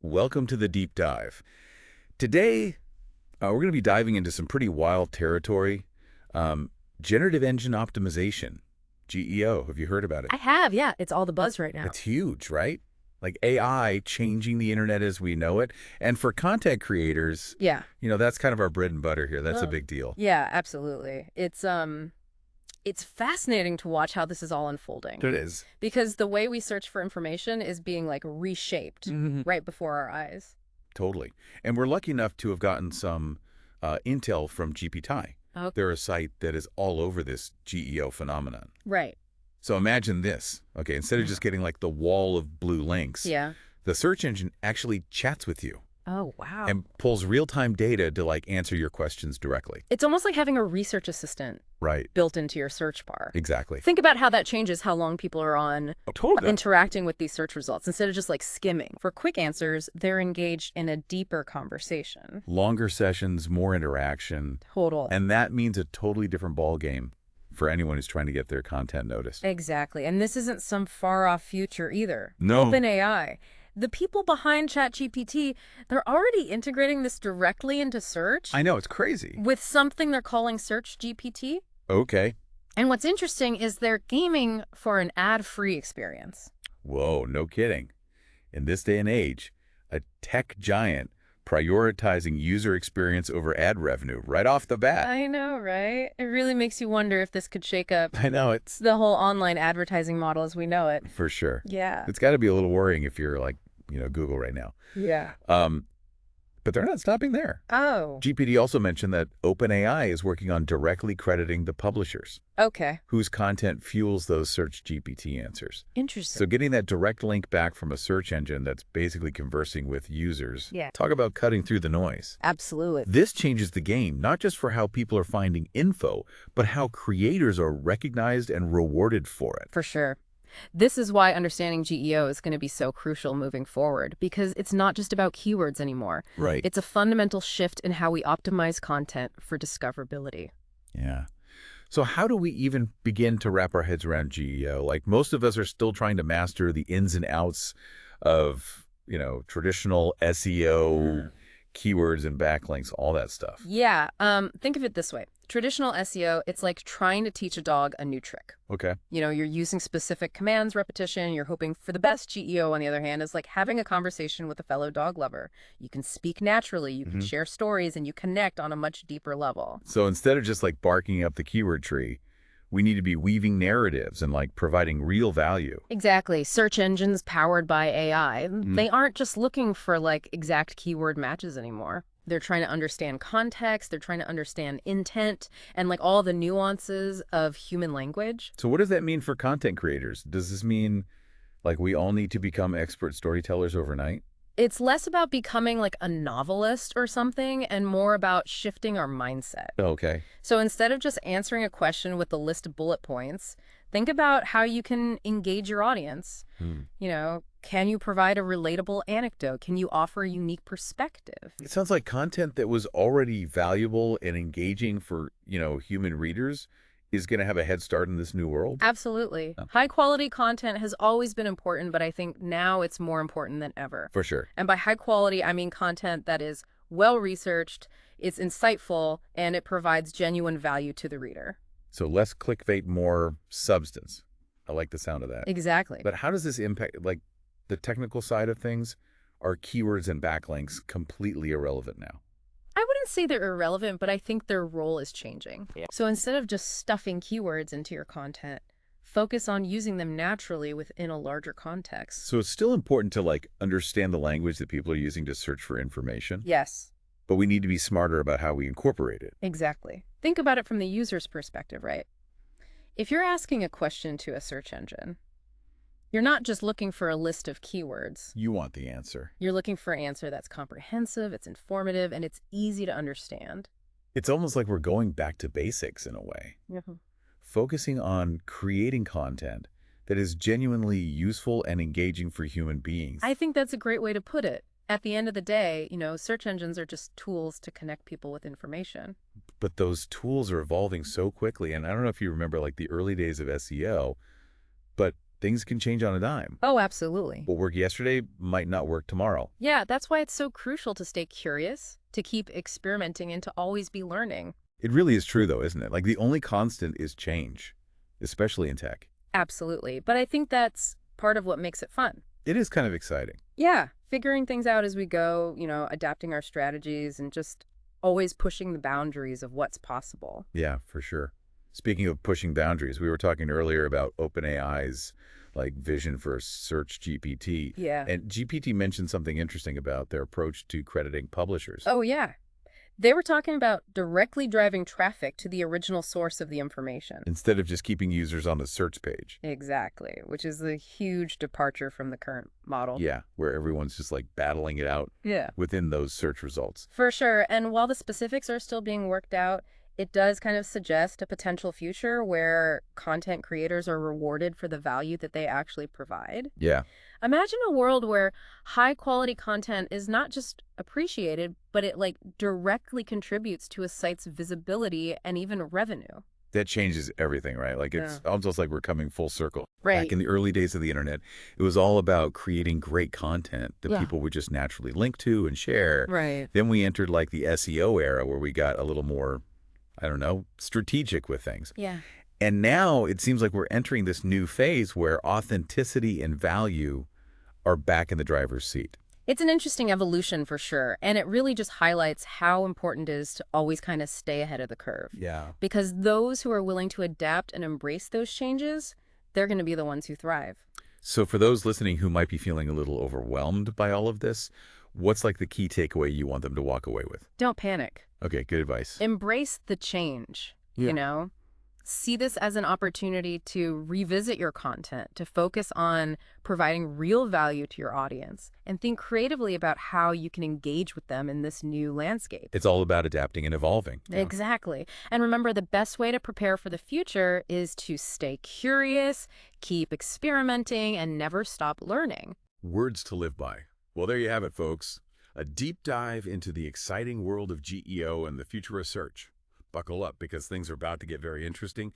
Welcome to the deep dive. Today, we're going to be diving into some pretty wild territory. Generative Engine Optimization, GEO. Have you heard about it? I have, yeah. It's all the buzz right now. It's huge, right? Like AI changing the internet as we know it. And for content creators, Yeah. that's kind of our bread and butter here. That's a big deal. Yeah, absolutely. It's fascinating to watch how this is all unfolding. It is. Because the way we search for information is being like reshaped right before our eyes. Totally. And we're lucky enough to have gotten some intel from GiPiTi. Okay. They're a site that is all over this GEO phenomenon. Right. So imagine this. Okay, instead of just getting like the wall of blue links, Yeah. the search engine actually chats with you Oh, wow. and pulls real-time data to like answer your questions directly. It's almost like having a research assistant Right. built into your search bar. Exactly. Think about how that changes how long people are on Totally. interacting with these search results instead of just like skimming. For quick answers, they're engaged in a deeper conversation. Longer sessions, more interaction, Total. and that means a totally different ball game for anyone who's trying to get their content noticed. Exactly. And this isn't some far-off future either. No. OpenAI. The people behind ChatGPT, they're already integrating this directly into search I know, it's crazy. with something they're calling Search GPT. Okay. And what's interesting is they're aiming for an ad-free experience. Whoa, no kidding. In this day and age, a tech giant prioritizing user experience over ad revenue right off the bat. I know, right? It really makes you wonder if this could shake up I know, it's the whole online advertising model as we know it. for sure. Yeah. It's got to be a little worrying if you're like, Google right now. Yeah. But they're not stopping there. Oh. GPT also mentioned that OpenAI is working on directly crediting the publishers Okay. whose content fuels those search GPT answers. Interesting. So getting that direct link back from a search engine that's basically conversing with users. Yeah. Talk about cutting through the noise. Absolutely. This changes the game, not just for how people are finding info, but how creators are recognized and rewarded for it. For sure. This is why understanding GEO is going to be so crucial moving forward, because it's not just about keywords anymore. Right. It's a fundamental shift in how we optimize content for discoverability. Yeah. So how do we even begin to wrap our heads around GEO? Like most of us are still trying to master the ins and outs of, traditional SEO, keywords and backlinks, all that stuff. Yeah, think of it this way. Traditional SEO, it's like trying to teach a dog a new trick. Okay. You're using specific commands, repetition, you're hoping for the best. GEO, on the other hand, is like having a conversation with a fellow dog lover. You can speak naturally, you can share stories, and you connect on a much deeper level. So instead of just like barking up the keyword tree, we need to be weaving narratives and like providing real value. Exactly. Search engines powered by AI, they aren't just looking for like exact keyword matches anymore. They're trying to understand context, they're trying to understand intent, and like all the nuances of human language. So what does that mean for content creators? Does this mean like we all need to become expert storytellers overnight? It's less about becoming like a novelist or something and more about shifting our mindset. Okay. So instead of just answering a question with a list of bullet points, think about how you can engage your audience. Can you provide a relatable anecdote? Can you offer a unique perspective? It sounds like content that was already valuable and engaging for, human readers is going to have a head start in this new world. Absolutely. Yeah. High quality content has always been important, but I think now it's more important than ever. For sure. And by high quality, I mean content that is well researched, it's insightful, and it provides genuine value to the reader. So less clickbait, more substance. I like the sound of that. Exactly. But how does this impact, like, the technical side of things? Are keywords and backlinks completely irrelevant now? I wouldn't say they're irrelevant, but I think their role is changing. Yeah. So instead of just stuffing keywords into your content, focus on using them naturally within a larger context. So it's still important to, like, understand the language that people are using to search for information. Yes. But we need to be smarter about how we incorporate it. Exactly. Think about it from the user's perspective, right? If you're asking a question to a search engine, you're not just looking for a list of keywords. You want the answer. You're looking for an answer that's comprehensive, it's informative, and it's easy to understand. It's almost like we're going back to basics in a way. Focusing on creating content that is genuinely useful and engaging for human beings. I think that's a great way to put it. At the end of the day, search engines are just tools to connect people with information. But those tools are evolving so quickly. And I don't know if you remember like the early days of SEO, but things can change on a dime. Oh, absolutely. What worked yesterday might not work tomorrow. Yeah, that's why it's so crucial to stay curious, to keep experimenting, and to always be learning. It really is true, though, isn't it? Like, the only constant is change, especially in tech. Absolutely. But I think that's part of what makes it fun. It is kind of exciting. Yeah, figuring things out as we go, adapting our strategies and just always pushing the boundaries of what's possible. Yeah, for sure. Speaking of pushing boundaries, we were talking earlier about OpenAI's vision for Search GPT. Yeah. And GPT mentioned something interesting about their approach to crediting publishers. Oh, yeah. They were talking about directly driving traffic to the original source of the information. Instead of just keeping users on the search page. Exactly, which is a huge departure from the current model. Yeah, where everyone's just battling it out Yeah. within those search results. For sure. And while the specifics are still being worked out, it does kind of suggest a potential future where content creators are rewarded for the value that they actually provide. Yeah. Imagine a world where high quality content is not just appreciated, but it directly contributes to a site's visibility and even revenue. That changes everything, right? It's almost like we're coming full circle. Right. Back in the early days of the internet, it was all about creating great content that people would just naturally link to and share. Right. Then we entered the SEO era where we got a little more, I don't know, strategic with things. Yeah. And now it seems like we're entering this new phase where authenticity and value are back in the driver's seat. It's an interesting evolution for sure, and it really just highlights how important it is to always kind of stay ahead of the curve. Yeah. Because those who are willing to adapt and embrace those changes, they're going to be the ones who thrive. So for those listening who might be feeling a little overwhelmed by all of this, what's the key takeaway you want them to walk away with? Don't panic. Okay, good advice. Embrace the change, Yeah. See this as an opportunity to revisit your content, to focus on providing real value to your audience, and think creatively about how you can engage with them in this new landscape. It's all about adapting and evolving. Exactly. And remember, the best way to prepare for the future is to stay curious, keep experimenting, and never stop learning. Words to live by. Well, there you have it, folks. A deep dive into the exciting world of GEO and the future of search. Buckle up because things are about to get very interesting.